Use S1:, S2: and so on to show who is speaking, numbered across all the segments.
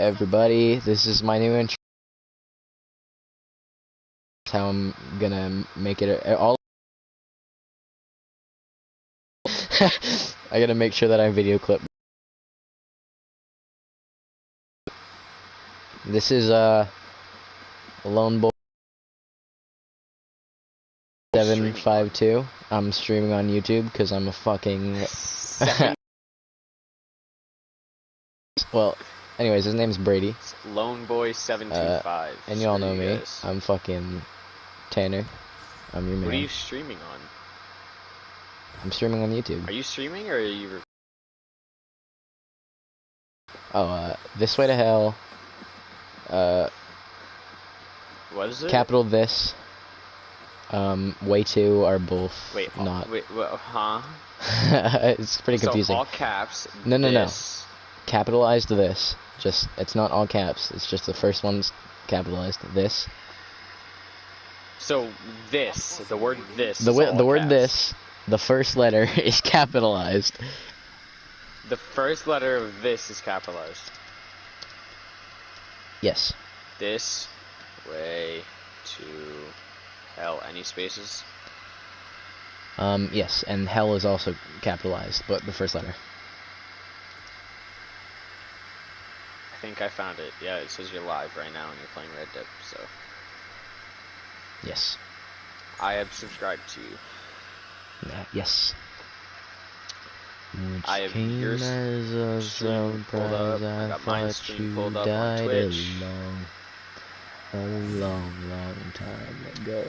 S1: everybody, this is my new intro. That's how I'm gonna make it all. I gotta make sure that I video clip. This is loneboy725. I'm streaming on YouTube because I'm a fucking well, anyways, his name's Brady.
S2: loneboy725.
S1: And you all know me. I'm fucking Tanner. I'm your man.
S2: What are you streaming on?
S1: I'm streaming on YouTube.
S2: Are you streaming or are you?
S1: This Way to Hell.
S2: What is it?
S1: Capital This. Way 2 are both not.
S2: Wait, huh?
S1: It's pretty confusing.
S2: So all caps.
S1: No. Capitalized this. Just, it's not all caps. It's just the first one's capitalized. This.
S2: So this, the word this.
S1: The word this. The first letter is capitalized.
S2: The first letter of this is capitalized.
S1: Yes.
S2: This way to hell. Any spaces?
S1: Yes, and hell is also capitalized, but the first letter.
S2: I think I found it. Yeah, it says you're live right now and you're playing Red Dead, so.
S1: Yes.
S2: I have subscribed to you.
S1: Yes.
S2: I have your stream pulled up. I got my stream pulled up on Twitch.
S1: A long time ago.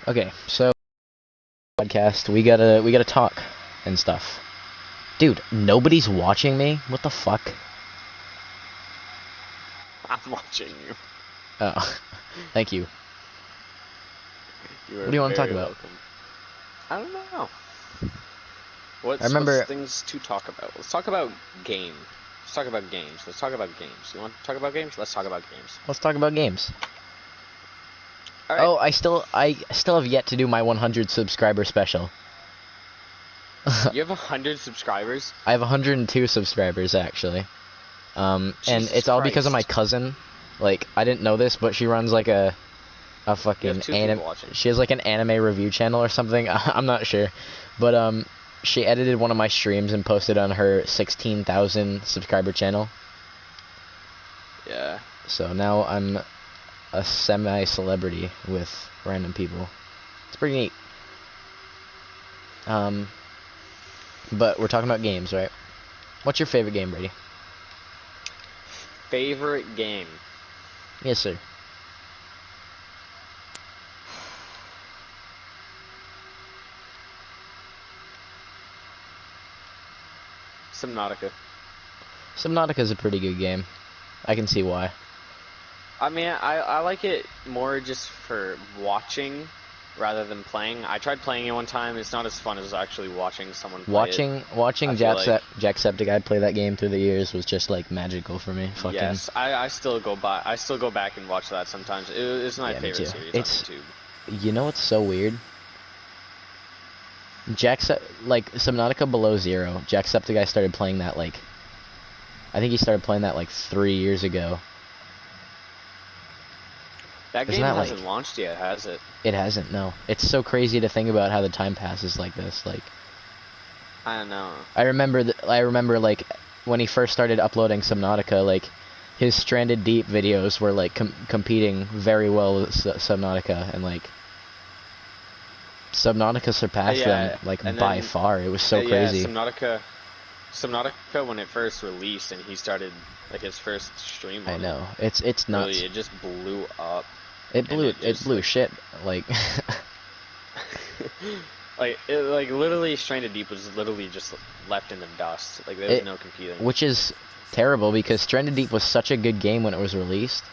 S1: Okay, so podcast. We gotta talk and stuff. Dude, nobody's watching me. What the fuck?
S2: I'm watching you.
S1: Oh, thank you.
S2: What
S1: do you want to talk about?
S2: Welcome. I don't know. What's things to talk about? Let's talk about games. Let's talk about games. You want to talk about games? Let's talk about games.
S1: Let's talk about games.
S2: All right.
S1: Oh, I still have yet to do my 100 subscriber special.
S2: You have 100 subscribers?
S1: I have 102 subscribers actually. And it's all because of my cousin. Like, I didn't know this, but she runs like a fucking anime. She has like an anime review channel or something. I'm not sure, but she edited one of my streams and posted on her 16,000 subscriber channel.
S2: Yeah.
S1: So now I'm a semi-celebrity with random people. It's pretty neat. But we're talking about games, right? What's your favorite game, Brady?
S2: Favorite game?
S1: Yes, sir.
S2: Subnautica.
S1: Subnautica's a pretty good game. I can see why.
S2: I mean, I like it more just for watching rather than playing. I tried playing it one time. It's not as fun as actually watching someone play it.
S1: Watching Jacksepticeye play that game through the years was just like magical for me. Fucking.
S2: Yes, I still go back and watch that sometimes. It's my favorite series on YouTube.
S1: You know what's so weird? Subnautica Below Zero, Jacksepticeye started playing that I think he started playing that 3 years ago.
S2: That game hasn't launched yet, has it?
S1: It hasn't, no. It's so crazy to think about how the time passes like this.
S2: I don't know.
S1: I remember when he first started uploading Subnautica, his Stranded Deep videos were competing very well with Subnautica, and Subnautica surpassed them by far. It was so crazy.
S2: Subnautica when it first released and he started his first stream on
S1: I know. It's nuts.
S2: Really, it just blew up.
S1: It blew shit.
S2: Literally Stranded Deep was literally just left in the dust. There was no competing.
S1: Which is terrible because Stranded Deep was such a good game when it was released.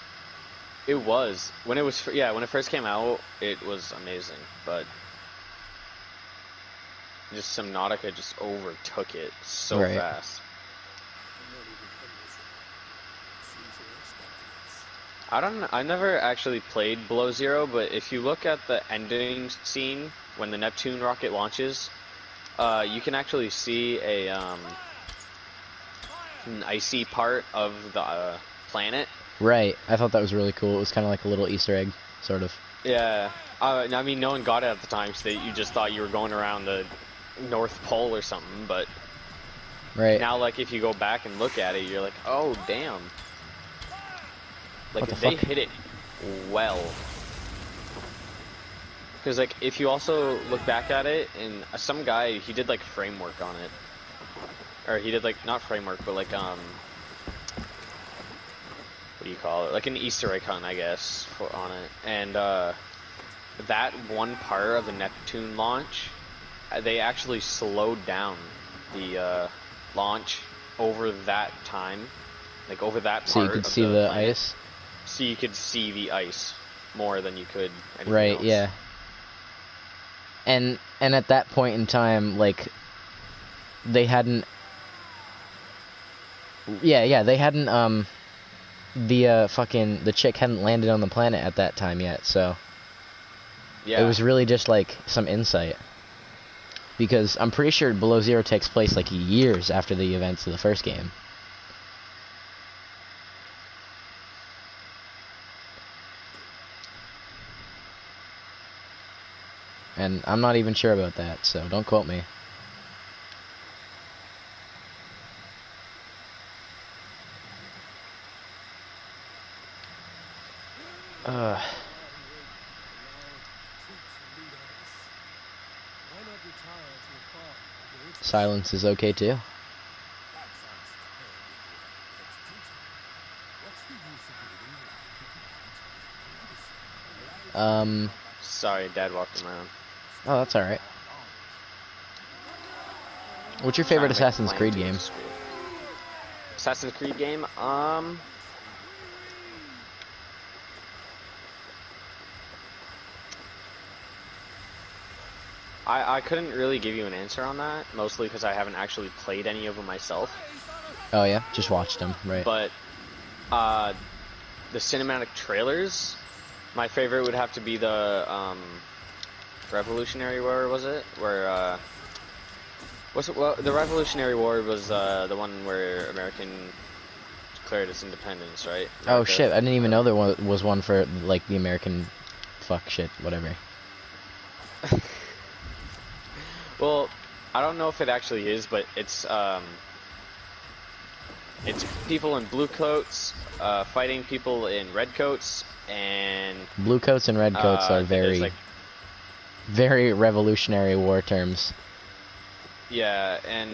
S2: It was. When it first came out, it was amazing, but just Subnautica just overtook it so fast. I never actually played Below Zero, but if you look at the ending scene when the Neptune rocket launches, you can actually see an icy part of the planet.
S1: Right. I thought that was really cool. It was kind of like a little Easter egg, sort of.
S2: Yeah. I mean, no one got it at the time, so you just thought you were going around the North Pole or something, but
S1: right
S2: now, like, if you go back and look at it, you're like, oh, damn. Like, they hit it well. Because, like, if you also look back at it, and some guy, he did, like, framework on it. Or he did, like, not framework, but, like, what do you call it? Like an Easter egg hunt, I guess, on it. And, that one part of the Neptune launch, they actually slowed down the, launch over that time. Like, over that part.
S1: So you could see the ice?
S2: So you could see the ice more than you could anything
S1: right,
S2: else.
S1: Yeah. And at that point in time, like, they hadn't... Yeah, they hadn't, the chick hadn't landed on the planet at that time yet, so... Yeah. It was really just, like, some insight. Because I'm pretty sure Below Zero takes place, like, years after the events of the first game. And I'm not even sure about that, so don't quote me. Silence is okay too.
S2: Sorry, Dad walked around.
S1: Oh, that's alright. What's your favorite Assassin's Creed game?
S2: Assassin's Creed game? I couldn't really give you an answer on that, mostly because I haven't actually played any of them myself.
S1: Oh yeah? Just watched them, right.
S2: But, the cinematic trailers, my favorite would have to be the, Revolutionary War, was it? Where, well, the Revolutionary War was, the one where American declared its independence, right? America,
S1: oh shit, I didn't even know there was one for, like, the American fuck shit, whatever.
S2: Well, I don't know if it actually is, but it's people in blue coats, fighting people in red coats, and...
S1: Blue coats and red coats are very, like, very Revolutionary War terms.
S2: Yeah, and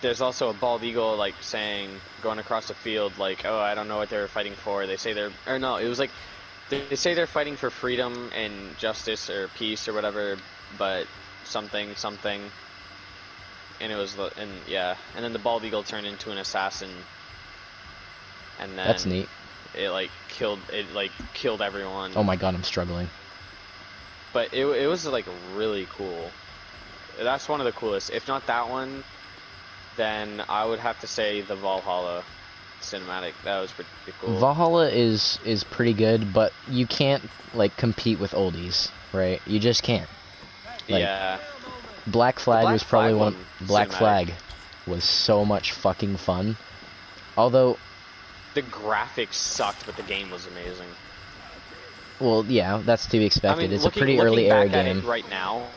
S2: there's also a bald eagle, like, saying, going across the field, like, oh, I don't know what they're fighting for. They say they're... Or no, it was like, they say they're fighting for freedom and justice or peace or whatever, but... something, and it was, and yeah, and then the bald eagle turned into an assassin, and then
S1: that's neat.
S2: It killed everyone.
S1: Oh my god, I'm struggling.
S2: But it was like really cool. That's one of the coolest. If not that one, then I would have to say the Valhalla cinematic. That was pretty cool.
S1: Valhalla is pretty good, but you can't, like, compete with oldies, right? You just can't. Like,
S2: yeah.
S1: Black Flag was probably one. Black Flag was so much fucking fun. Although
S2: the graphics sucked, but the game was amazing.
S1: Well, yeah, that's to be expected.
S2: I mean,
S1: it's a pretty early era game.
S2: Right now,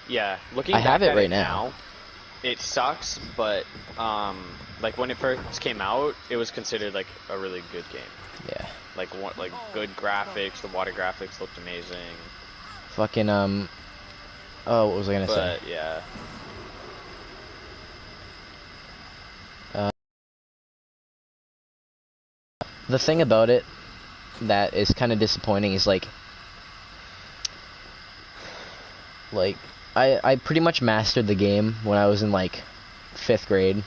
S2: yeah,
S1: I have it right now.
S2: It sucks, but like when it first came out, it was considered like a really good game.
S1: Yeah.
S2: Like good graphics. The water graphics looked amazing.
S1: Fucking oh, what was I gonna say?
S2: Yeah.
S1: The thing about it that is kind of disappointing is like I pretty much mastered the game when I was in like 5th grade,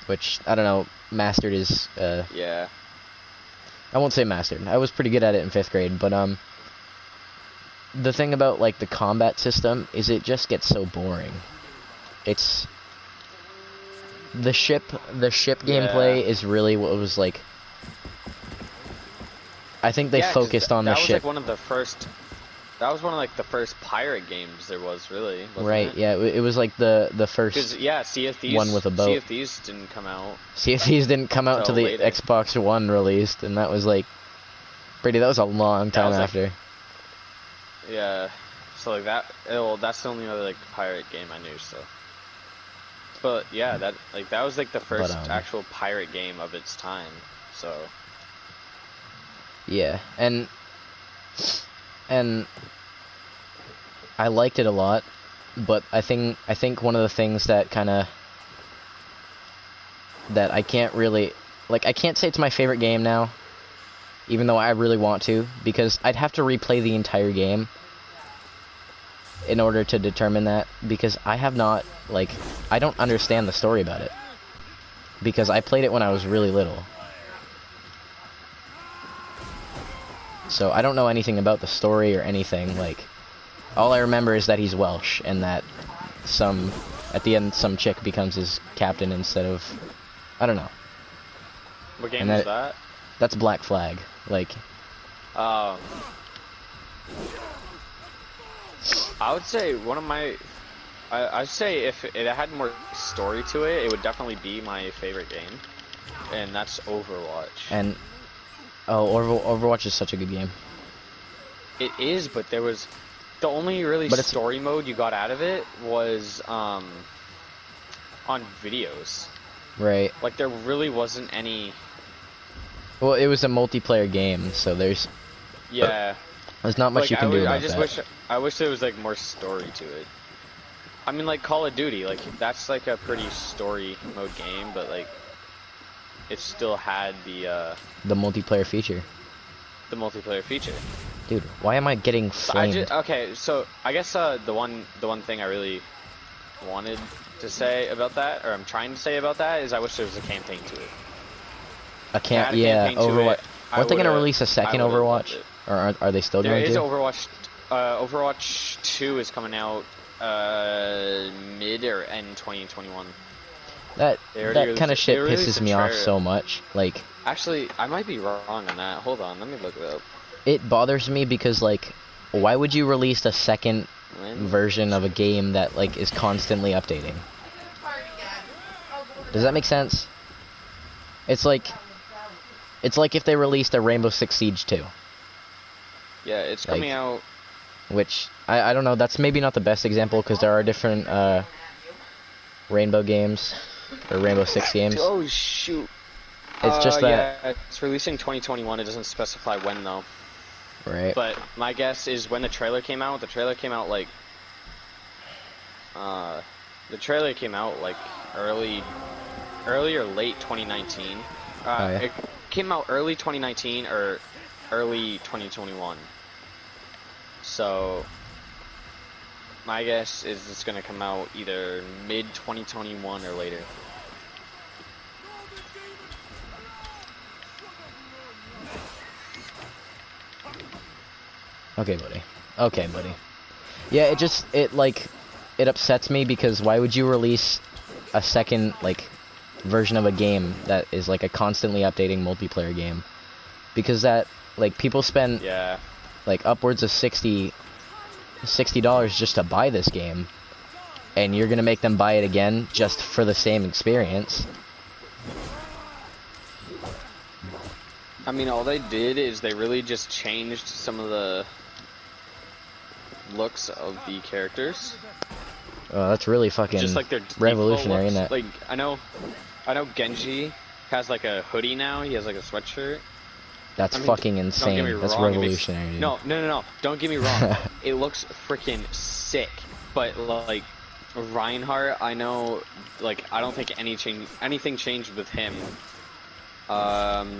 S1: which I don't know. Mastered is
S2: yeah.
S1: I won't say mastered. I was pretty good at it in 5th grade, but the thing about, like, the combat system is it just gets so boring. It's... The ship gameplay is really what was, like... I think they focused on the ship.
S2: That was, like, one of the first... That was one of like the first pirate games there was, really.
S1: Right?
S2: It?
S1: Yeah, it was like the first.
S2: Yeah, Sea of Thieves.
S1: One with a boat.
S2: Sea of Thieves didn't come out.
S1: Sea of Thieves didn't come out until the
S2: later.
S1: Xbox One released, and that was like, Brady. That was a long time after.
S2: Like, yeah, so like that. Well, that's the only other like pirate game I knew. So, but yeah, that was like the first actual pirate game of its time. So.
S1: Yeah, and I liked it a lot, but I think one of the things that that I can't really, like, I can't say it's my favorite game now, even though I really want to, because I'd have to replay the entire game in order to determine that, because I have not, like, I don't understand the story about it, because I played it when I was really little. So I don't know anything about the story or anything. Like, all I remember is that he's Welsh and that at the end some chick becomes his captain instead of, I don't know.
S2: What game is that?
S1: That's Black Flag. Like,
S2: I would say one of my, I'd say if it had more story to it, it would definitely be my favorite game, and that's Overwatch.
S1: And Overwatch is such a good game.
S2: It is, but there was the only really story mode you got out of it was on videos.
S1: Right.
S2: Like there really wasn't any.
S1: Well, it was a multiplayer game, so there's not much you can do about that.
S2: I wish there was like more story to it. I mean, like Call of Duty, like that's like a pretty story mode game, but like it still had the
S1: multiplayer feature.
S2: The multiplayer feature.
S1: Dude, why am I getting flamed?
S2: Okay, so I guess the one thing I really wanted to say about that, or I'm trying to say about that, is I wish there was a campaign to it.
S1: Overwatch. Aren't they gonna release a second Overwatch? Or are they still going to?
S2: There is Overwatch. Overwatch 2 is coming out mid or end 2021.
S1: That kind of shit pisses me off so much. Like,
S2: actually, I might be wrong on that. Hold on, let me look it up.
S1: It bothers me because, like, why would you release a second version of a game that, like, is constantly updating? Does that make sense? It's like if they released a Rainbow Six Siege 2.
S2: Yeah, it's coming out.
S1: Which I don't know. That's maybe not the best example because there are different Rainbow games or Rainbow Six games.
S2: Oh shoot!
S1: It's just that
S2: it's releasing 2021. It doesn't specify when though.
S1: Right.
S2: But my guess is when the trailer came out. The trailer came out like early or late 2019. It came out early 2019 or early 2021. So my guess is it's gonna come out either mid 2021 or later.
S1: Okay, buddy. Yeah, it upsets me because why would you release a second, like, version of a game that is, like, a constantly updating multiplayer game? Because that, like, people spend, like, upwards of $60 just to buy this game, and you're gonna make them buy it again just for the same experience.
S2: I mean, all they did is they really just changed some of the looks of the characters.
S1: Oh, that's really fucking
S2: just like their
S1: revolutionary, isn't it?
S2: Like, I know Genji has like a hoodie now. He has like a sweatshirt.
S1: That's fucking insane. That's revolutionary. Dude.
S2: No. Don't get me wrong. It looks freaking sick. But like Reinhardt, I know, like I don't think anything changed with him.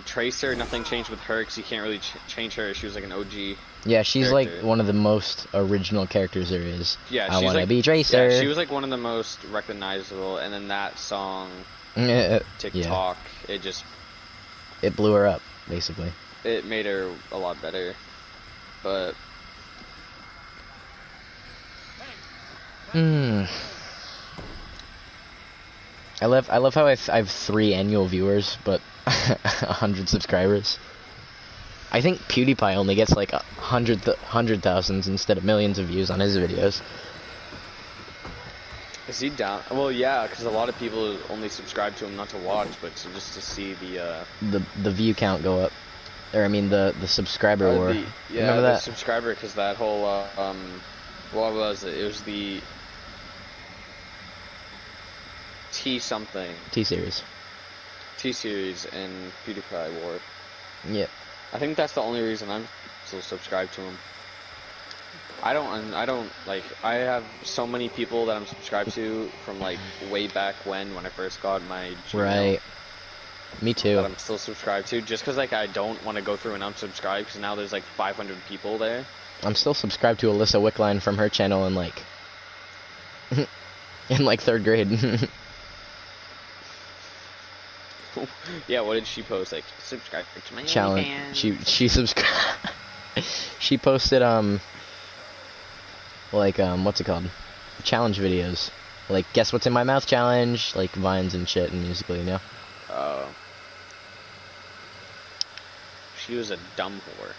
S2: Tracer, nothing changed with her because you can't really change her. She was like an OG.
S1: Yeah, she's like one of the most original characters there is.
S2: Yeah,
S1: I wanna be Tracer.
S2: Yeah, she was like one of the most recognizable. And then that song, TikTok,
S1: it blew her up, basically.
S2: It made her a lot better, but.
S1: I love how I have 3 annual viewers, but 100 subscribers. I think PewDiePie only gets like 100,000s instead of millions of views on his videos.
S2: Is he down? Well, yeah, because a lot of people only subscribe to him not to watch, but just to see
S1: the view count go up. Or I mean the subscriber war.
S2: Yeah,
S1: remember
S2: the
S1: that?
S2: subscriber, because that whole what was it? It was the T-something.
S1: T-Series.
S2: T-Series and PewDiePie war.
S1: Yep.
S2: I think that's the only reason I'm still subscribed to him. I don't like, I have so many people that I'm subscribed to from like way back when I first got my Gmail.
S1: Right. Me too.
S2: That I'm still subscribed to, just because like I don't want to go through and unsubscribe, because now there's like 500 people there.
S1: I'm still subscribed to Alyssa Wickline from her channel in like in like 3rd grade.
S2: Yeah, what did she post? Like, subscribe to my
S1: challenge.
S2: OnlyFans.
S1: She subscribed. She posted like what's it called? Challenge videos. Like guess what's in my mouth challenge, like vines and shit and Musical.ly, you know.
S2: Oh. She was a dumb whore.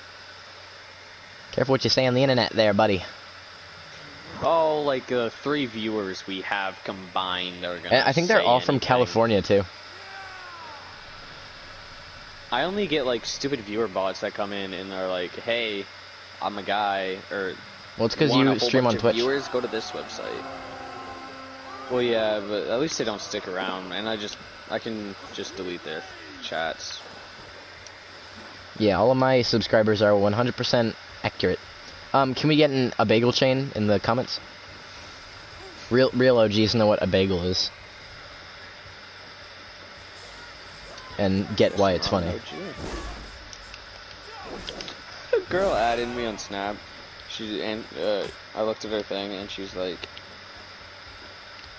S1: Careful what you say on the internet there, buddy.
S2: Oh, like 3 viewers we have combined are gonna
S1: I think they're all from California too.
S2: I only get like stupid viewer bots that come in and are like, "Hey, I'm a guy," or
S1: well, it's because you stream on Twitch.
S2: Viewers, go to this website. Well, yeah, but at least they don't stick around, and I can just delete their chats.
S1: Yeah, all of my subscribers are 100% accurate. Can we get a bagel chain in the comments? Real OGs know what a bagel is. And get why it's funny.
S2: A girl added me on Snap. I looked at her thing and she's like,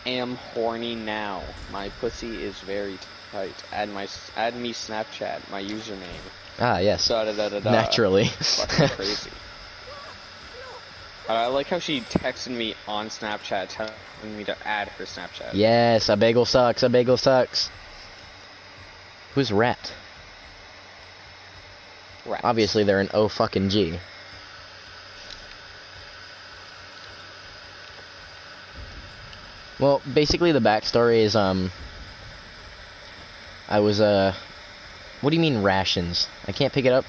S2: "Am horny now. My pussy is very tight. Add me Snapchat. My username."
S1: Ah, yes.
S2: Da, da, da, da, da.
S1: Naturally.
S2: Fucking crazy. I like how she texted me on Snapchat telling me to add her Snapchat.
S1: Yes, a bagel sucks. A bagel sucks. Who's Rat?
S2: Rats.
S1: Obviously, they're an O fucking G. Well, basically the backstory is, I was, what do you mean rations? I can't pick it up.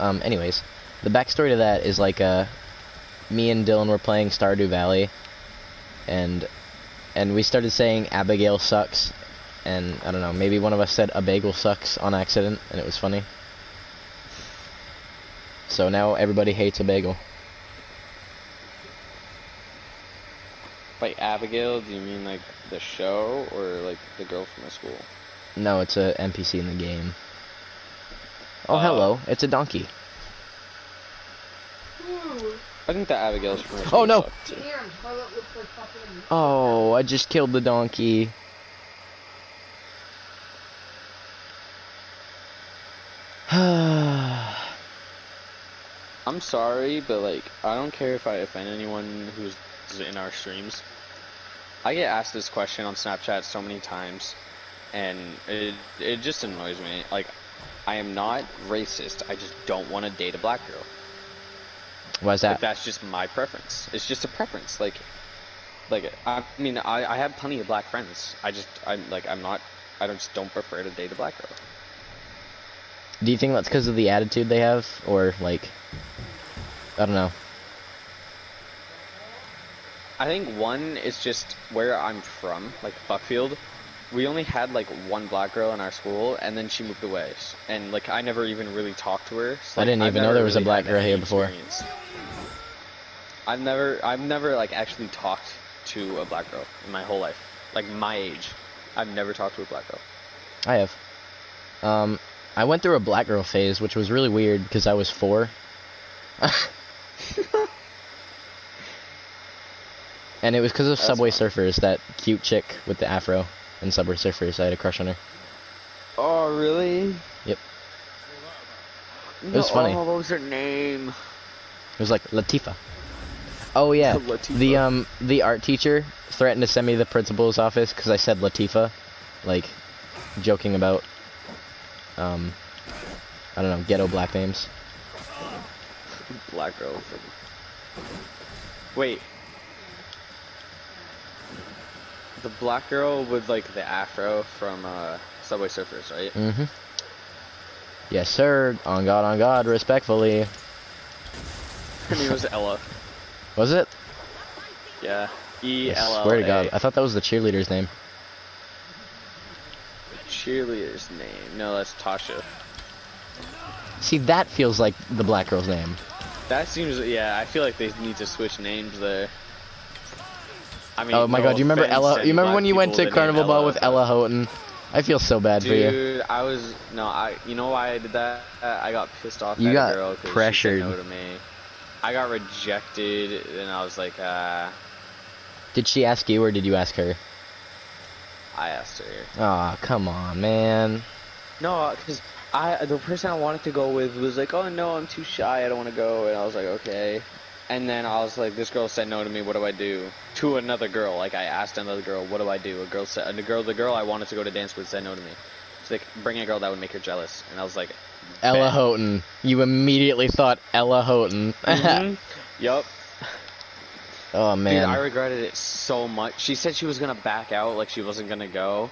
S1: Anyways, the backstory to that is like, me and Dylan were playing Stardew Valley, and we started saying Abigail sucks, and I don't know, maybe one of us said a bagel sucks on accident, and it was funny. So now everybody hates a bagel.
S2: By Abigail, do you mean like the show or like the girl from the school?
S1: No, it's a NPC in the game. Oh, hello, it's a donkey.
S2: I think the Abigail's from the school.
S1: Oh no! Oh, I just killed the donkey.
S2: I'm sorry, but like, I don't care if I offend anyone who's in our streams. I get asked this question on Snapchat so many times, and it just annoys me. Like, I am not racist. I just don't want to date a black girl.
S1: Why is that?
S2: Like, that's just my preference. It's just a preference. Like I mean, I have plenty of black friends. I just don't prefer to date a black girl.
S1: Do you think that's because of the attitude they have, or like, I don't know.
S2: I think one is just where I'm from, like Buckfield. We only had like one black girl in our school, and then she moved away. And like, I never even really talked to her. So,
S1: I didn't even know there was a black girl here before.
S2: I've never like actually talked to a black girl in my whole life. Like my age, I've never talked to a black girl.
S1: I have. I went through a black girl phase, which was really weird because I was 4. And it was because of Subway Surfers, that cute chick with the afro in Subway Surfers. I had a crush on her.
S2: Oh, really?
S1: Yep. It was funny.
S2: Oh, what was her name?
S1: It was like Latifah. Oh yeah, Latifah. The art teacher threatened to send me to the principal's office because I said Latifah, like, joking about, I don't know, ghetto black names.
S2: black girl from... Wait. The black girl with, like, the afro from, Subway Surfers, right?
S1: Mm-hmm. Yes, sir. On God, respectfully.
S2: Her name was Ella.
S1: Was it?
S2: Yeah. E-L-L-A.
S1: I swear to God. I thought that was the cheerleader's name.
S2: Cheerleader's name. No, that's Tasha.
S1: See, that feels like the black girl's name.
S2: That seems... Yeah, I feel like they need to switch names there. I mean,
S1: oh my God, you remember Ella? You remember when you went to Carnival Ball with Ella Houghton? I feel so bad for you.
S2: Dude, I was... No, you know why I did that? I got pissed off at a girl because
S1: pressured.
S2: she said no to me. I got rejected, and I was like,
S1: Did she ask you, or did you ask her?
S2: I asked her.
S1: Aw, come on, man.
S2: No, because the person I wanted to go with was like, oh no, I'm too shy, I don't want to go, and I was like, okay. And then I was like, this girl said no to me, what do I do? To another girl, like I asked another girl, what do I do? The girl I wanted to go to dance with said no to me. She's like, bring a girl that would make her jealous. And I was like,
S1: Ella Houghton. You immediately thought Ella Houghton.
S2: Mm-hmm. Yup.
S1: Oh man.
S2: Dude, I regretted it so much. She said she was gonna back out, like she wasn't gonna go.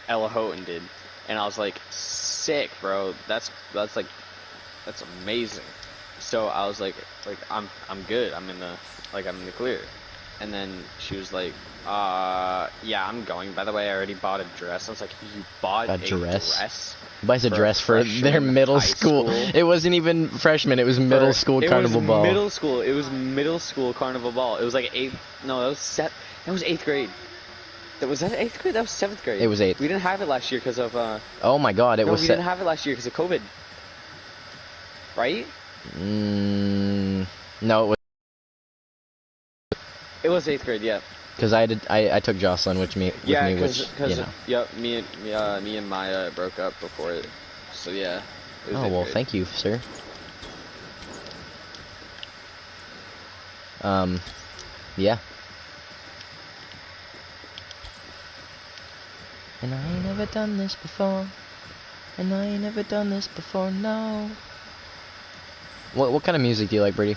S2: Ella Houghton did. And I was like, sick, bro. That's amazing. So I was like I'm good. I'm in the clear. And then she was like, yeah, I'm going. By the way, I already bought a dress. I was like, you bought a dress?
S1: Buys a dress for their middle school. It wasn't even freshman. It was middle school carnival ball.
S2: Middle school. It was middle school carnival ball. It was like 8th. No, that was 8th grade. Was that 8th grade? That was 7th grade.
S1: It was 8th.
S2: We didn't have it last year because of.
S1: Oh my God!
S2: We didn't have it last year because of COVID. Right?
S1: No, it was.
S2: It was 8th grade, yeah.
S1: Because I took Jocelyn with me, which, you know.
S2: Yep, me and Maya broke up before it. So yeah. It was 8th
S1: well,
S2: grade.
S1: thank you, sir. Yeah. And I ain't never done this before. And I ain't never done this before, no. What kind of music do you like, Brady?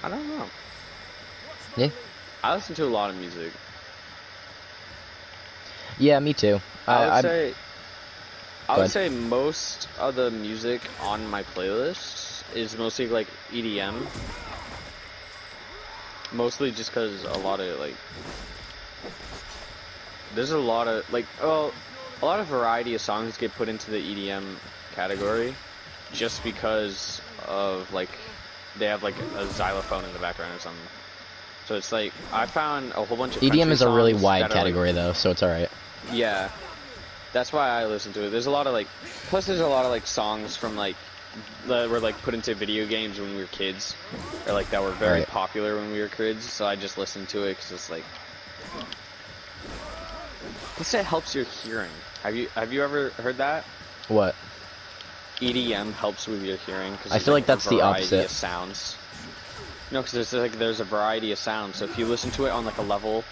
S2: I don't know.
S1: Yeah?
S2: I listen to a lot of music.
S1: Yeah, me too.
S2: I would say most of the music on my playlist is mostly like EDM. Mostly just because a lot of like... There's a lot of like... a lot of variety of songs get put into the EDM category just because of like... They have like a xylophone in the background or something. So it's like, I found a whole bunch of
S1: EDM is a really
S2: songs
S1: wide category though, so it's alright.
S2: Yeah. That's why I listen to it. There's a lot of like, plus there's a lot of like songs from like, that were like put into video games when we were kids. Or like that were very popular when we were kids, so I just listened to it because it's like... They say it helps your hearing. Have you ever heard that?
S1: What?
S2: EDM helps with your hearing.
S1: I feel like that's the opposite.
S2: Of sounds. No, because there's a variety of sounds. So if you listen to it on like a level,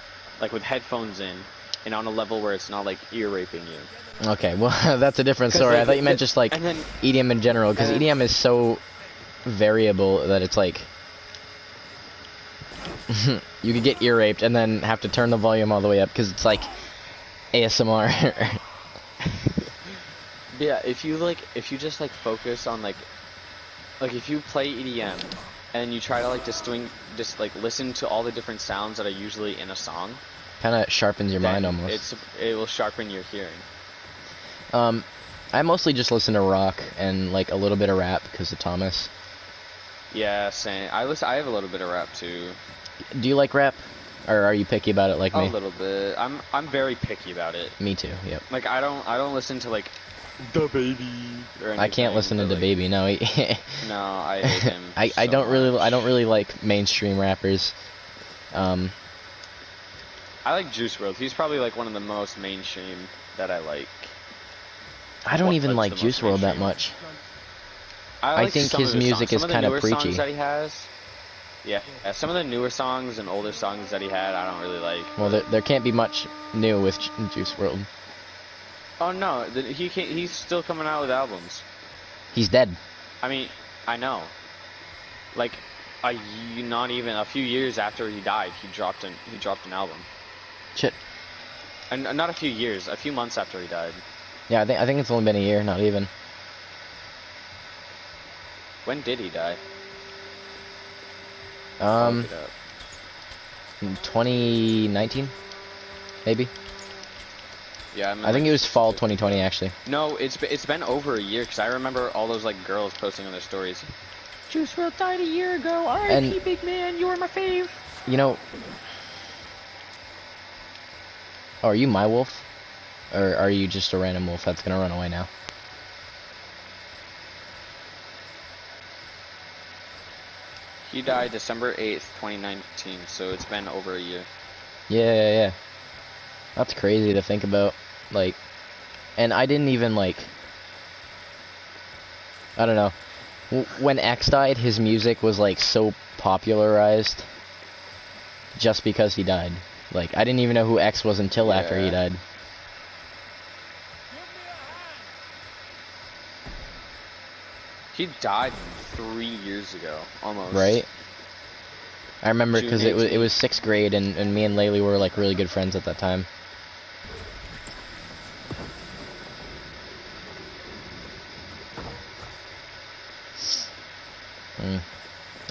S2: like with headphones in, and on a level where it's not like ear raping you.
S1: Okay, well that's a different story. I thought you meant just like EDM in general, because EDM is so variable that it's like you could get ear raped and then have to turn the volume all the way up because it's like ASMR.
S2: Yeah, if you just like focus on like if you play EDM and you try to like just listen to all the different sounds that are usually in a song,
S1: kind of sharpens your mind almost.
S2: It will sharpen your hearing.
S1: I mostly just listen to rock and like a little bit of rap because of Thomas.
S2: Yeah, same. I have a little bit of rap too.
S1: Do you like rap? Or are you picky about it like me?
S2: A little bit. I'm very picky about it.
S1: Me too, yep.
S2: Like I don't listen to like Da Baby or anything.
S1: I can't listen to Da Baby, no.
S2: No, I hate him.
S1: I don't really like mainstream rappers.
S2: I like Juice WRLD. He's probably like one of the most mainstream that I like.
S1: I don't even like Juice WRLD that much. I think his music is kind of preachy.
S2: Songs that he has. Yeah, some of the newer songs and older songs that he had, I don't really like.
S1: Well, there can't be much new with Juice WRLD.
S2: Oh no, he can't. He's still coming out with albums.
S1: He's dead.
S2: I mean, I know. Like, not even a few years after he died, he dropped an album.
S1: Shit.
S2: And not a few years, a few months after he died.
S1: Yeah, I think it's only been a year, not even.
S2: When did he die?
S1: In 2019, maybe.
S2: Yeah,
S1: I think it was fall 2020 actually.
S2: No, it's been over a year because I remember all those like girls posting on their stories. Juice WRLD died a year ago. R.I.P. Big man, you were my fave.
S1: You know. Oh, are you my wolf? Or are you just a random wolf that's gonna run away now?
S2: He died December 8th, 2019, so it's been over a year.
S1: Yeah. That's crazy to think about. Like, and I didn't even, like, I don't know. When X died, his music was, like, so popularized just because he died. Like, I didn't even know who X was until after he died.
S2: He died 3 years ago, almost.
S1: Right? I remember because it was 6th grade, and me and Laylee were, like, really good friends at that time.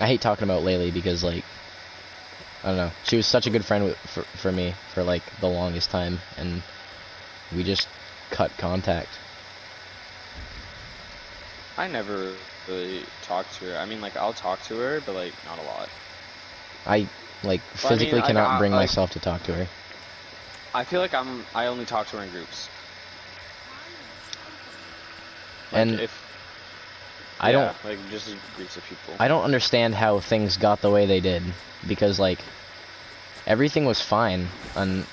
S1: I hate talking about Laylee because, like, I don't know. She was such a good friend for me for, like, the longest time, and we just cut contact.
S2: I never really talked to her. I mean, like, I'll talk to her, but, like, not a lot.
S1: I, like, physically cannot bring myself to talk to her.
S2: I feel like I only talk to her in groups.
S1: Like, and I don't,
S2: like, just groups of people.
S1: I don't understand how things got the way they did, because, like, everything was fine, and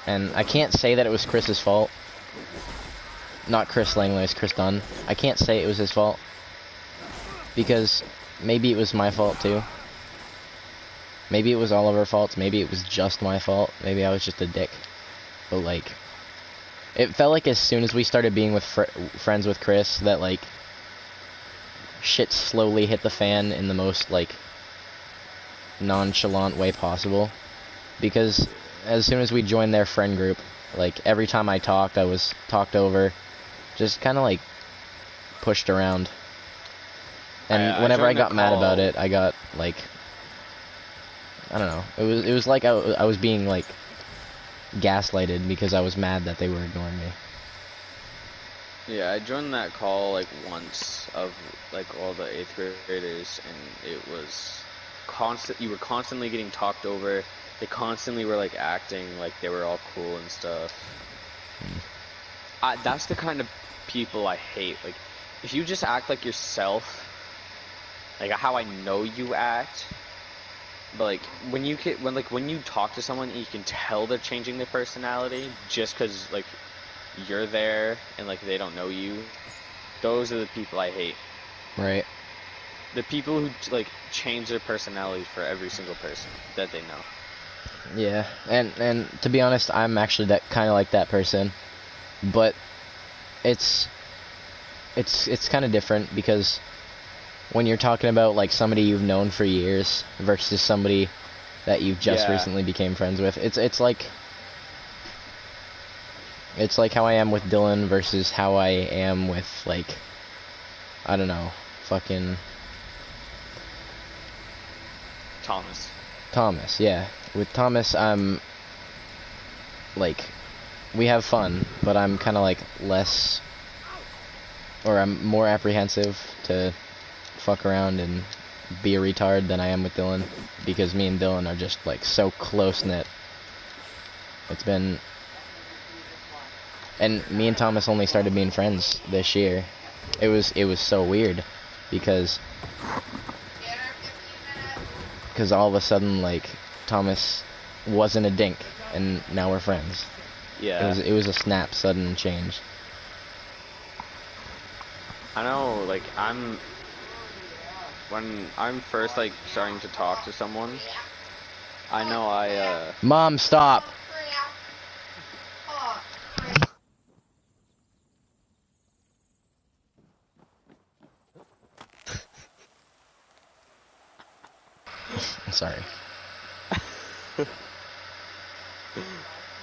S1: I can't say that it was Chris's fault. Not Chris Langley, it's Chris Dunn. I can't say it was his fault, because maybe it was my fault too. Maybe it was all of our faults, maybe it was just my fault, maybe I was just a dick. But, like, it felt like as soon as we started being with friends with Chris, that, like, shit slowly hit the fan in the most, like, nonchalant way possible. Because as soon as we joined their friend group, like, every time I talked, I was talked over, just kind of, like, pushed around. And whenever I got mad about it, I got, like, I don't know, it was like I was being, like, gaslighted because I was mad that they were ignoring me.
S2: Yeah, I joined that call, like, once of, like, all the 8th graders, and it was constant. You were constantly getting talked over. They constantly were, like, acting like they were all cool and stuff. That's the kind of people I hate. Like, if you just act like yourself, like how I know you act, but, like, when you talk to someone, you can tell they're changing their personality just because, like, you're there and, like, they don't know you. Those are the people I hate.
S1: Right.
S2: The people who, like, change their personality for every single person that they know.
S1: Yeah, and to be honest, I'm actually that kind of like that person, but it's kind of different because when you're talking about, like, somebody you've known for years versus somebody that you've just recently became friends with, it's like how I am with Dylan versus how I am with, like, I don't know, fucking Thomas, yeah. With Thomas, I'm, like, we have fun, but I'm kind of, like, less, or I'm more apprehensive to fuck around and be a retard than I am with Dylan, because me and Dylan are just, like, so close-knit. It's been, and me and Thomas only started being friends this year. It was so weird, because all of a sudden, like, Thomas wasn't a dink, and now we're friends.
S2: Yeah.
S1: It was a snap, sudden change.
S2: I know, like, when I'm first, like, starting to talk to someone, I know
S1: Mom, stop! Sorry.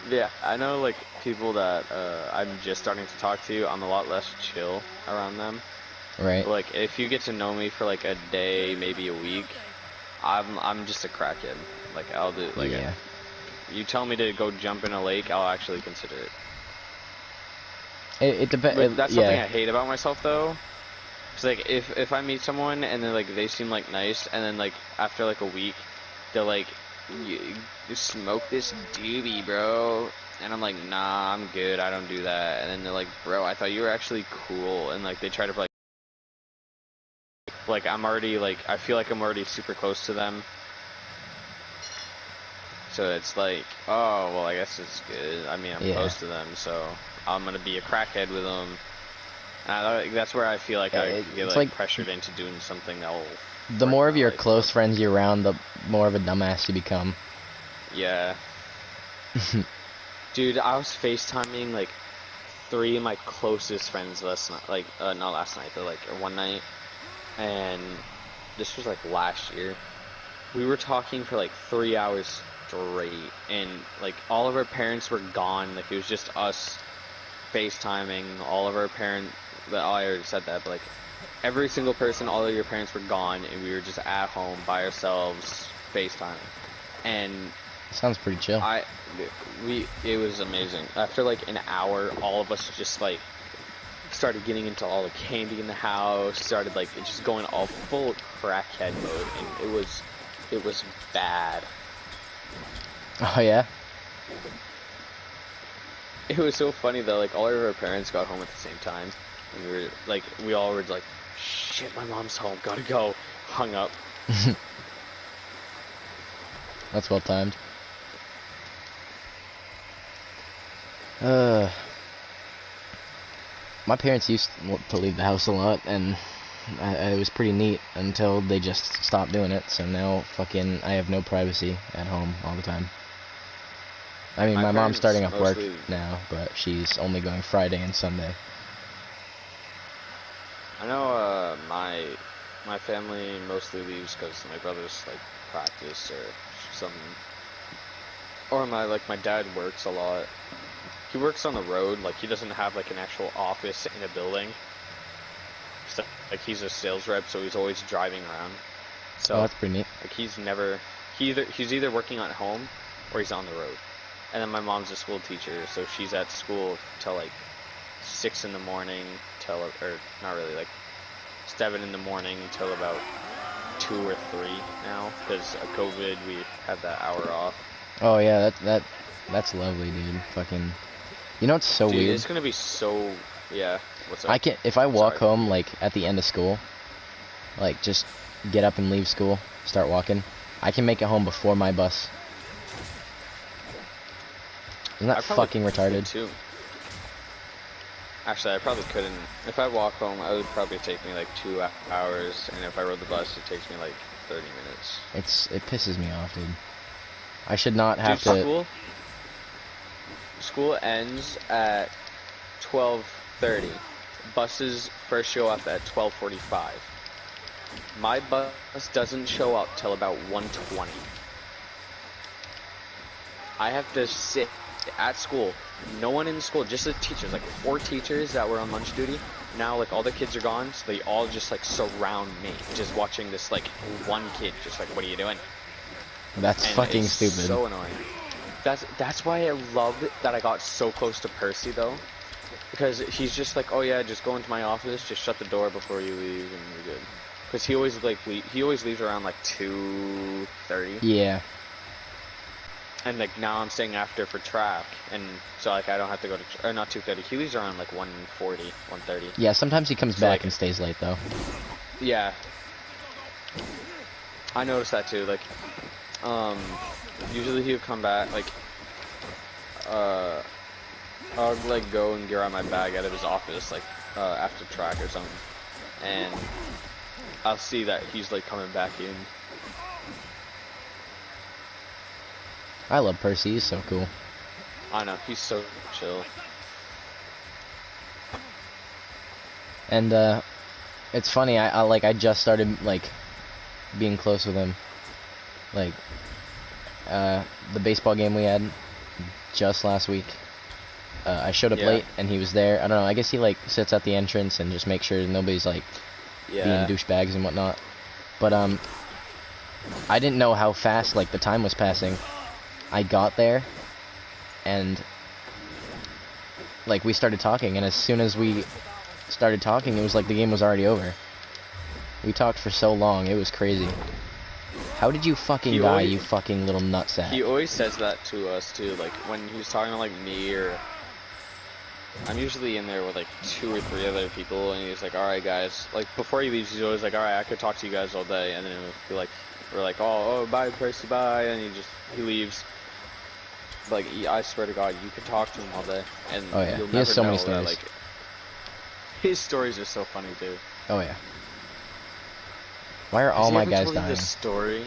S2: Yeah, I know, like, people that I'm just starting to talk to, I'm a lot less chill around them.
S1: Right.
S2: But, like, if you get to know me for, like, a day, maybe a week, I'm just a crackhead. Like, I'll do, like,
S1: yeah.
S2: You tell me to go jump in a lake, I'll actually consider it.
S1: It depends.
S2: That's something I hate about myself, though. It's like, if I meet someone and then, like, they seem, like, nice, and then, like, after, like, a week, they're like, you smoke this doobie, bro. And I'm like, nah, I'm good, I don't do that. And then they're like, bro, I thought you were actually cool. And, like, they try to, like, I'm already, like, I feel like I'm already super close to them. So it's like, oh, well, I guess it's good. I mean, I'm close to them, so I'm gonna be a crackhead with them. And that's where I feel like I get like pressured into doing something that will.
S1: The more of your close friends you're around, the more of a dumbass you become.
S2: Yeah. Dude, I was FaceTiming like 3 of my closest friends last night. Like, not last night, but like one night. And this was like last year. We were talking for like 3 hours straight, and like all of our parents were gone. Like, it was just us FaceTiming. All of our parents. I already said that, but like every single person, all of your parents were gone, and we were just at home by ourselves FaceTiming. And
S1: sounds pretty chill.
S2: It was amazing. After like an hour, all of us just like started getting into all the candy in the house. Started like just going all full crackhead mode, and it was bad.
S1: Oh yeah.
S2: It was so funny though. Like, all of our parents got home at the same time. And we all were like, shit, my mom's home, gotta go. Hung up.
S1: That's well timed. My parents used to leave the house a lot, and it was pretty neat until they just stopped doing it. So now, I have no privacy at home all the time. I mean, my mom's starting off work now, but she's only going Friday and Sunday.
S2: I know my family mostly leaves because my brother's like practice or something. Or my dad works a lot. He works on the road. Like, he doesn't have like an actual office in a building. So, like, he's a sales rep, so he's always driving around. So
S1: that's pretty neat.
S2: Like, he's either working at home or he's on the road. And then my mom's a school teacher, so she's at school till like 6 in the morning or not really, like 7 in the morning till about 2 or 3 now, because of COVID we had that hour off.
S1: Oh yeah, that's lovely, dude. Fucking, you know what's so weird?
S2: It's gonna be so, yeah. What's up?
S1: If I walk home like at the end of school, like just get up and leave school, start walking, I can make it home before my bus. Isn't that fucking retarded?
S2: Too. Actually, I probably couldn't. If I walk home, it would probably take me like 2 hours, and if I rode the bus, it takes me like 30 minutes.
S1: It pisses me off, dude. I should not have to.
S2: School ends at 12:30. Buses first show up at 12:45. My bus doesn't show up till about 1:20. I have to sit at school, no one in school, just the teachers, like 4 teachers that were on lunch duty. Now, like, all the kids are gone, so they all just like surround me, just watching this like one kid just like, what are you doing?
S1: That's fucking stupid.
S2: So annoying. That's why I love that I got so close to Percy though, because he's just like, oh yeah, just go into my office, just shut the door before you leave, and you're good. Because he always leaves around like 2:30.
S1: Yeah.
S2: And like now I'm staying after for track, and so like I don't have to go to or not 2:30. He leaves around like 1:40, 1:30.
S1: Yeah, sometimes he comes back and stays late though.
S2: Yeah, I noticed that too. Like, usually he would come back like, I'll like go and grab my bag out of his office like after track or something, and I'll see that he's like coming back in.
S1: I love Percy, he's so cool.
S2: I know, he's so chill.
S1: And it's funny, I just started like being close with him. Like, the baseball game we had just last week. I showed up late, and he was there. I don't know, I guess he, like, sits at the entrance and just makes sure nobody's, like, being douchebags and whatnot. But, I didn't know how fast, like, the time was passing. I got there, and, like, we started talking, and as soon as we started talking, it was like the game was already over. We talked for so long, it was crazy. How did you fucking die, you fucking little nutsack?
S2: He always says that to us, too, like, when he's talking to, like, me, or... I'm usually in there with, like, 2 or 3 other people, and he's like, alright, guys. Like, before he leaves, he's always like, alright, I could talk to you guys all day, and then it'll be like, we're like, oh, bye, Percy, bye, and he leaves. Like, I swear to God, you could talk to him all day, and
S1: oh, yeah.
S2: You'll
S1: he has
S2: never
S1: so
S2: know
S1: many stories.
S2: that, like, his stories are so funny, too.
S1: Oh, yeah. Why are all my guys dying?
S2: Have you ever told you the story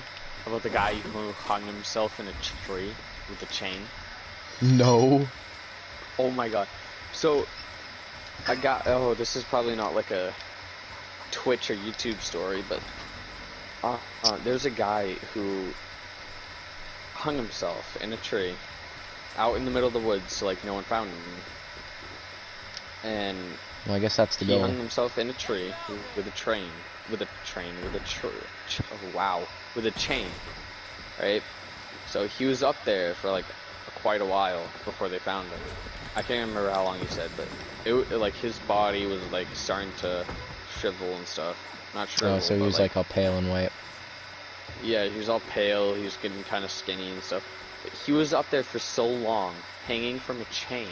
S2: about the guy who hung himself in a tree with a chain?
S1: No.
S2: Oh my God. So, this is probably not like a Twitch or YouTube story, but there's a guy who hung himself in a tree out in the middle of the woods, so like no one found him. And
S1: well, I guess that's the
S2: he
S1: goal.
S2: hung himself in a tree with a chain, right? So he was up there for like quite a while before they found him. I can't remember how long he said, but it like his body was like starting to shrivel and stuff. Not shrivel.
S1: Oh, so he was like all pale and white.
S2: Yeah, he was all pale. He was getting kind of skinny and stuff. But he was up there for so long, hanging from a chain.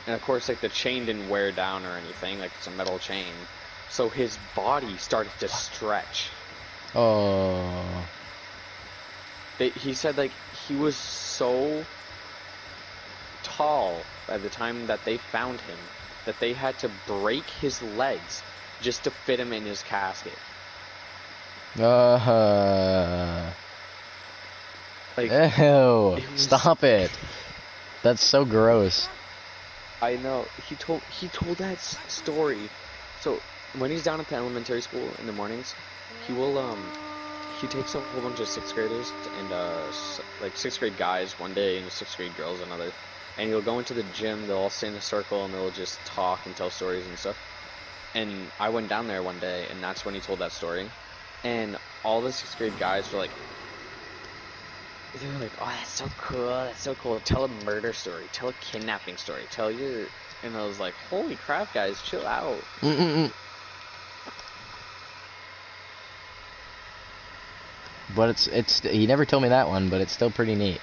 S2: And of course, like the chain didn't wear down or anything. Like it's a metal chain. So his body started to stretch.
S1: Oh.
S2: He said like he was so tall by the time that they found him that they had to break his legs just to fit him in his casket. Like,
S1: ew, stop it. That's so gross.
S2: I know. He told that story. So when he's down at the elementary school in the mornings, he will he takes a whole bunch of 6th graders and like 6th grade guys one day and 6th grade girls another, and he'll go into the gym. They'll all sit in a circle and they'll just talk and tell stories and stuff. And I went down there one day, and that's when he told that story. And all the 6th grade guys were like, oh, that's so cool. Tell a murder story. Tell a kidnapping story. Tell your... And I was like, holy crap, guys, chill out.
S1: But it's he never told me that one, but it's still pretty neat.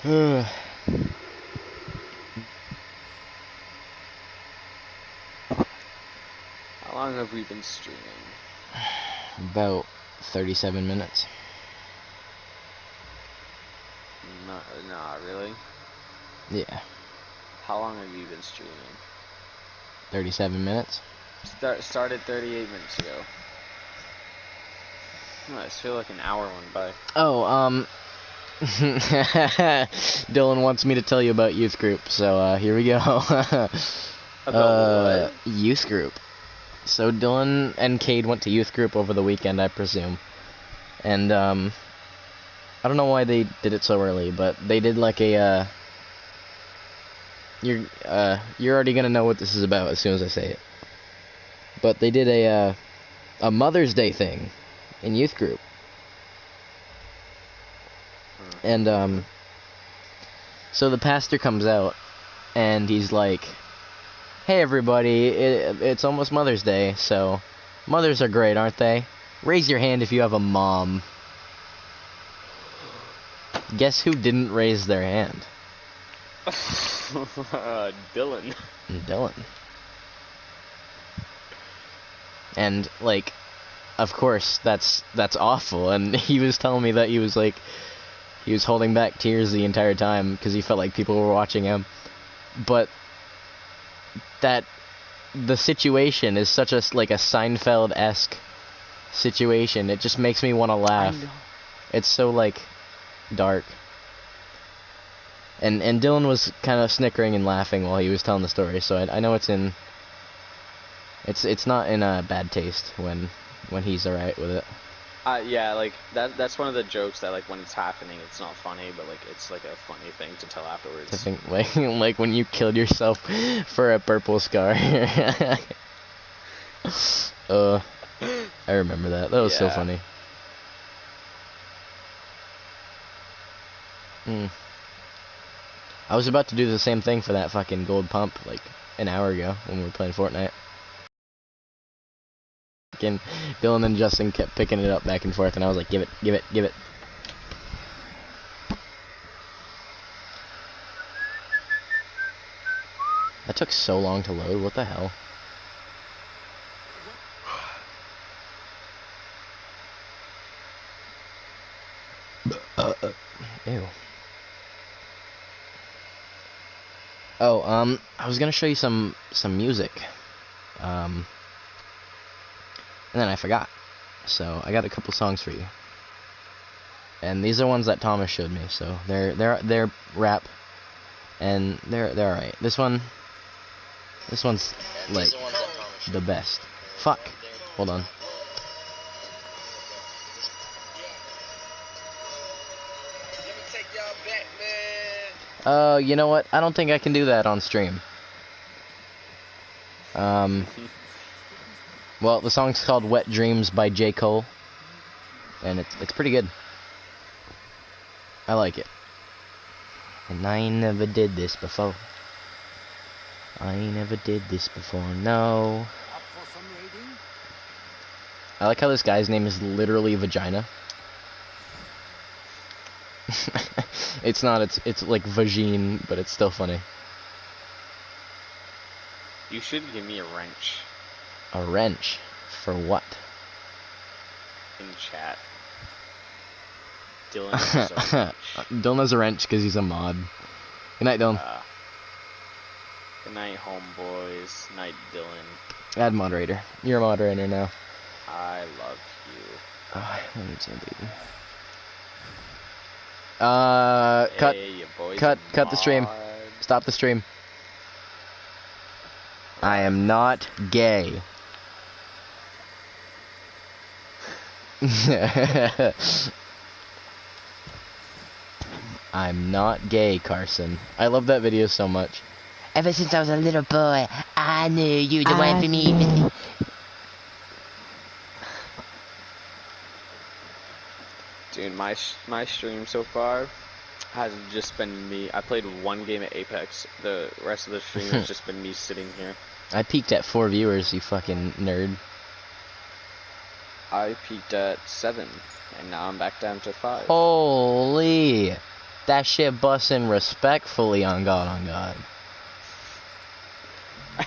S2: How long have we been streaming?
S1: About 37 minutes.
S2: Nah, really?
S1: Yeah.
S2: How long have you been streaming?
S1: 37 minutes.
S2: Started 38 minutes ago. Oh, I just feel like an hour went by.
S1: Oh, Dylan wants me to tell you about youth group, so here we go.
S2: About what?
S1: Youth group. So Dylan and Cade went to youth group over the weekend, I presume. And I don't know why they did it so early, but they did like a you're already gonna know what this is about as soon as I say it. But they did a Mother's Day thing in youth group. And so the pastor comes out and he's like, hey everybody, it's almost Mother's Day, so mothers are great, aren't they? Raise your hand if you have a mom. Guess who didn't raise their hand?
S2: Dylan.
S1: Dylan. And like, of course, that's awful. And he was telling me that he was holding back tears the entire time because he felt like people were watching him. But that the situation is such a like a Seinfeld-esque situation. It just makes me want to laugh. It's so like dark. And Dylan was kind of snickering and laughing while he was telling the story. So I know it's not in a bad taste when he's alright with it.
S2: Yeah, like that's one of the jokes that like when it's happening, it's not funny, but like it's like a funny thing to tell afterwards.
S1: I think like when you killed yourself for a purple scar. I remember that. That was so funny. I was about to do the same thing for that fucking gold pump like an hour ago when we were playing Fortnite. Fucking Dylan and Justin kept picking it up back and forth, and I was like, give it, give it, give it. That took so long to load. What the hell? Ew. Oh, I was gonna show you some music. And then I forgot. So I got a couple songs for you. And these are ones that Thomas showed me. So they're rap, and they're alright. This one's like the best. Fuck. Hold on. You know what? I don't think I can do that on stream. Well, the song's called Wet Dreams by J. Cole. And it's pretty good. I like it. And I never did this before. I never did this before, no. I like how this guy's name is literally Vagina. It's not, it's like Vagine, but it's still funny.
S2: You should give me a wrench.
S1: A wrench? For what?
S2: In chat. Dylan has a wrench.
S1: Dylan has a wrench because he's a mod. Good night, Dylan.
S2: Good night, homeboys. Night, Dylan.
S1: Add moderator. You're a moderator now.
S2: I love you.
S1: Oh, let me see, baby. Cut the stream. Stop the stream. I am not gay. I'm not gay, Carson. I love that video so much. Ever since I was a little boy, I knew you the one for me.
S2: Dude, my stream so far has just been me. I played one game at Apex. The rest of the stream has just been me sitting here.
S1: I peaked at 4 viewers, you fucking nerd.
S2: I peaked at 7, and now I'm back down to 5.
S1: Holy! That shit bussin' respectfully, on God, on God.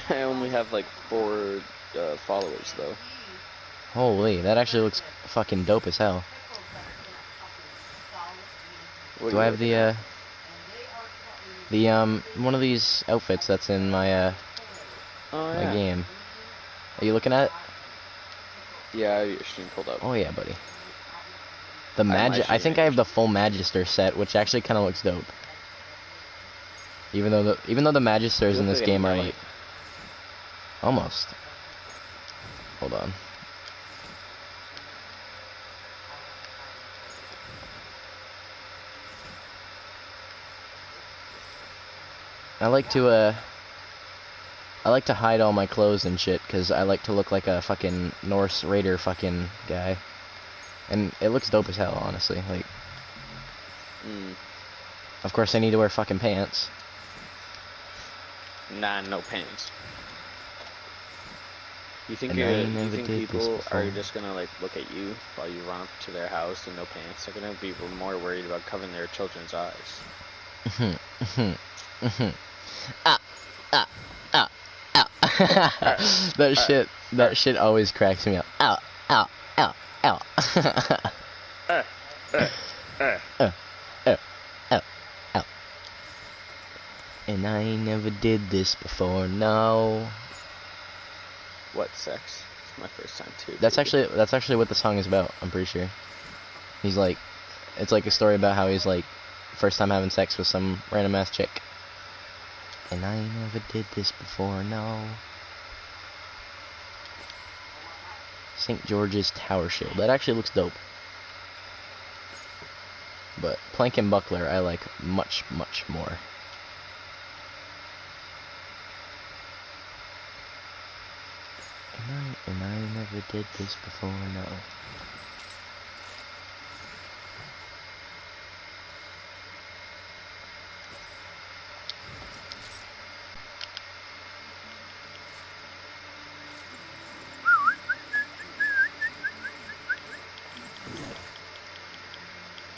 S2: I only have like 4 followers though.
S1: Holy, that actually looks fucking dope as hell. Do I have the one of these outfits that's in my my game? Are you looking at it?
S2: Yeah, I have your stream pulled up.
S1: Oh yeah, buddy. The I think I have the full Magister set, which actually kind of looks dope. Even though the Magisters in this game are like almost. Hold on. I like to hide all my clothes and shit, because I like to look like a fucking Norse Raider fucking guy. And it looks dope as hell, honestly. Like, of course I need to wear fucking pants.
S2: Nah, no pants. You think people are just gonna like look at you while you run up to their house in no pants? They're gonna be more worried about covering their children's eyes.
S1: That shit always cracks me up. Ow, ow, ow, ow. Ow. And I never did this before, no.
S2: What sex? It's my first time too.
S1: That's actually what the song is about, I'm pretty sure. He's like, it's like a story about how he's like, first time having sex with some random ass chick. And I never did this before, no. St. George's Tower Shield. That actually looks dope. but plank and buckler I like much, much more. And I never did this before, no.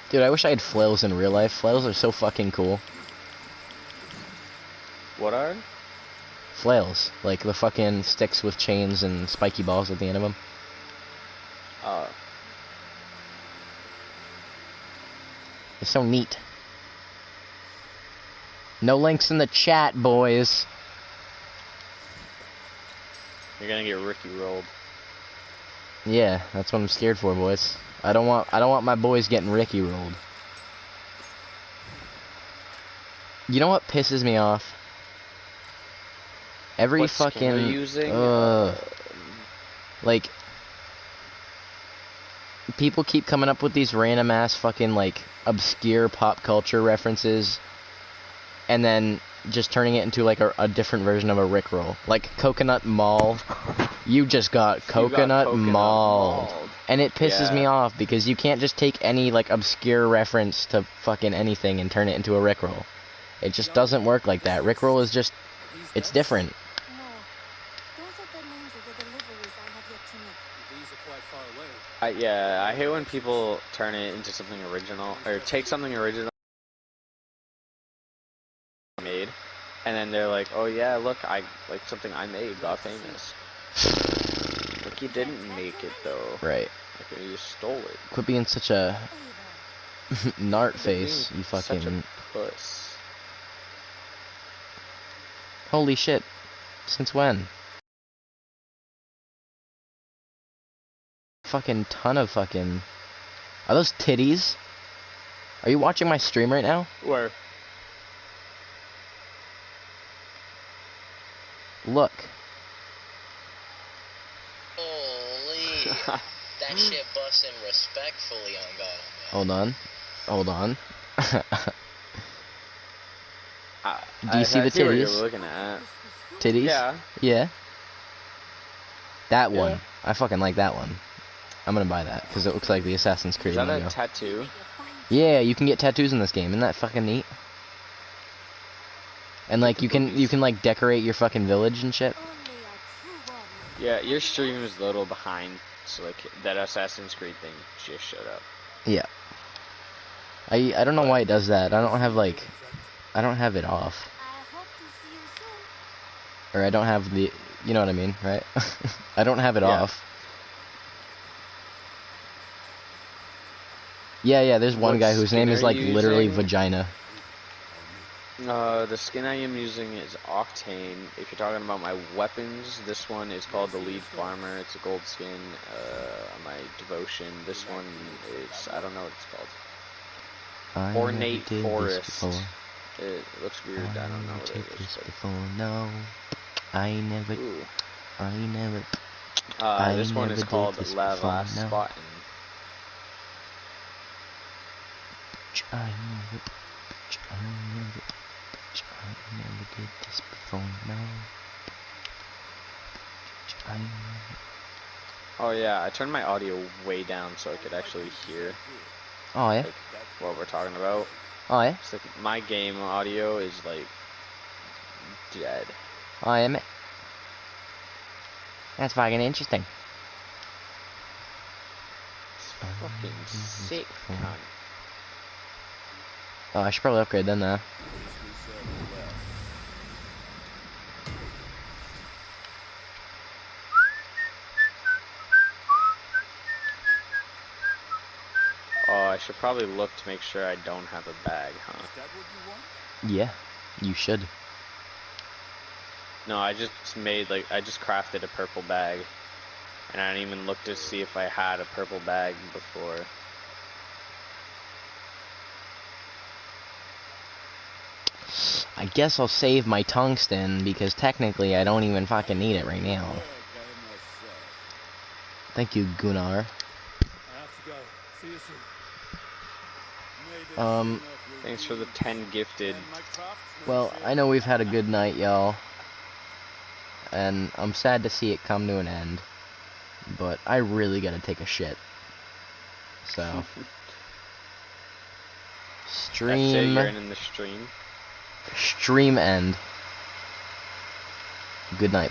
S1: Dude, I wish I had flails in real life. Flails are so fucking cool.
S2: What are?
S1: Flails. Like the fucking sticks with chains and spiky balls at the end of them. It's so neat. No links in the chat, boys.
S2: You're gonna get Ricky rolled.
S1: Yeah, that's what I'm scared for, boys. I don't want my boys getting Ricky rolled. You know what pisses me off? Every
S2: what
S1: fucking
S2: skin are you using?
S1: Like people keep coming up with these random ass fucking like obscure pop culture references and then just turning it into like a different version of a Rickroll. Like Coconut Mall. You just got coconut mauled. And it pisses me off because you can't just take any like obscure reference to fucking anything and turn it into a Rickroll. It just doesn't work like that. Rickroll is just, it's different.
S2: Yeah, I hate when people turn it into something original, or take something original made, and then they're like, oh yeah, look, like something I made got famous. Like, you didn't make it, though.
S1: Right.
S2: Like, you just stole it.
S1: Quit being such a nart face, you fucking...
S2: Such a puss.
S1: Holy shit. Since when? Fucking ton of fucking... Are those titties? Are you watching my stream right now?
S2: Where?
S1: Look.
S3: Holy. That shit bustin' respectfully on God.
S1: Hold on. Hold on. Do you see the
S2: I see what you're
S1: titties?
S2: looking at.
S1: Titties?
S2: Yeah.
S1: Yeah. That
S2: Yeah.
S1: one. I fucking like that one. I'm gonna buy that, because it looks like the Assassin's Creed
S2: Is that
S1: logo.
S2: a tattoo?
S1: Yeah, you can get tattoos in this game. Isn't that fucking neat? And like you can like decorate your fucking village and shit.
S2: Yeah, your stream is a little behind, so like that Assassin's Creed thing just showed up.
S1: Yeah. I don't know why it does that. I don't have like I don't have it off. Or I don't have the, you know what I mean, right? I don't have it off. Yeah, there's one guy whose name is like literally Vagina.
S2: The skin I am using is Octane. If you're talking about my weapons, this one is called the Lead Farmer. It's a gold skin. My Devotion. This one is, I don't know what it's called. Ornate Forest. It looks weird. I don't know what it is.
S1: No, I never.
S2: Ooh.
S1: I never.
S2: This one is called Lava Spot.
S1: I never did this before, no.
S2: Oh yeah, I turned my audio way down so I could actually hear.
S1: Oh yeah?
S2: Like, what we're talking about.
S1: Oh yeah?
S2: It's like my game audio is like dead.
S1: Oh yeah, mate. That's fucking interesting.
S2: It's fucking sick, cunt.
S1: Oh, I should probably upgrade then, though.
S2: Oh, I should probably look to make sure I don't have a bag, huh?
S1: Yeah, you should.
S2: No, I just crafted a purple bag. And I didn't even look to see if I had a purple bag before.
S1: I guess I'll save my tungsten, because technically I don't even fucking need it right now. Thank you, Gunnar.
S4: I have to go. See you soon.
S2: Thanks for the 10 gifted.
S1: Well, I know we've had a good night, y'all. And I'm sad to see it come to an end. But I really gotta take a shit. So. Stream.
S2: That's it, you're in the stream.
S1: Stream end. Good night.